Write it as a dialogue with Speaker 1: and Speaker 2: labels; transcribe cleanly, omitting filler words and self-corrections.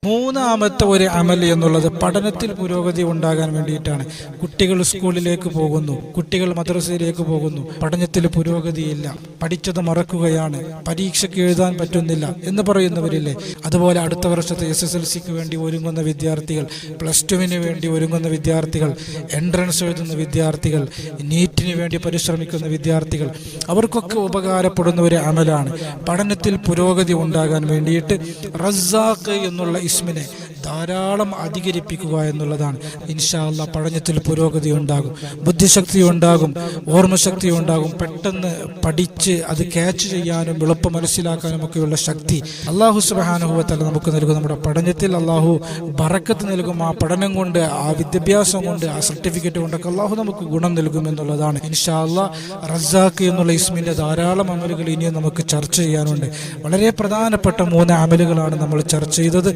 Speaker 1: മൂന്നാമത്തെ ഒരു അമൽ എന്നുള്ളത് പഠനത്തിൽ പുരോഗതി ഉണ്ടാകാൻ വേണ്ടിയിട്ടാണ്. കുട്ടികൾ സ്കൂളിലേക്ക് പോകുന്നു, കുട്ടികൾ മദ്രസയിലേക്ക് പോകുന്നു, പഠനത്തിൽ പുരോഗതിയില്ല, പഠിച്ചത് മറക്കുകയാണ്, പരീക്ഷയ്ക്ക് എഴുതാൻ പറ്റുന്നില്ല എന്ന് പറയുന്നവരില്ലേ. അതുപോലെ അടുത്ത വർഷത്തെ SSLCക്ക് വേണ്ടി ഒരുങ്ങുന്ന വിദ്യാർത്ഥികൾ, +2 വേണ്ടി ഒരുങ്ങുന്ന വിദ്യാർത്ഥികൾ, എൻട്രൻസ് എഴുതുന്ന വിദ്യാർത്ഥികൾ, നീറ്റിന് വേണ്ടി പരിശ്രമിക്കുന്ന വിദ്യാർത്ഥികൾ, അവർക്കൊക്കെ ഉപകാരപ്പെടുന്ന ഒരു അമലാണ് പഠനത്തിൽ പുരോഗതി ഉണ്ടാകാൻ വേണ്ടിയിട്ട് റസാഖ് എന്നുള്ള ഇസ്മിനെ ധാരാളം അധികരിപ്പിക്കുക എന്നുള്ളതാണ്. ഇൻഷാ അല്ലാഹ് പഠനത്തിൽ പുരോഗതി ഉണ്ടാകും, ബുദ്ധിശക്തി ഉണ്ടാകും, ഓർമ്മശക്തി ഉണ്ടാകും. പെട്ടെന്ന് പഠിച്ച് അത് ക്യാച്ച് ചെയ്യാനും എളുപ്പം മനസ്സിലാക്കാനും ഒക്കെയുള്ള ശക്തി അല്ലാഹു സുബ്ഹാനഹു വ തആല നമുക്ക് നൽകും. നമ്മുടെ പഠനത്തിൽ അല്ലാഹു ബറക്കത്ത് നൽകും. ആ പഠനം കൊണ്ട്, ആ വിദ്യാഭ്യാസം കൊണ്ട്, ആ സർട്ടിഫിക്കറ്റ് കൊണ്ടൊക്കെ അല്ലാഹു നമുക്ക് ഗുണം നൽകും എന്നുള്ളതാണ്. ഇൻഷാ അല്ലാഹ് റസാഖ് എന്നുള്ള ഇസ്മിൻ്റെ ധാരാളം അമലുകൾ ഇനിയും നമുക്ക് ചർച്ച ചെയ്യാനുണ്ട്. വളരെ പ്രധാനപ്പെട്ട 3 അമലുകളാണ് നമ്മൾ ചർച്ച ചെയ്തത്.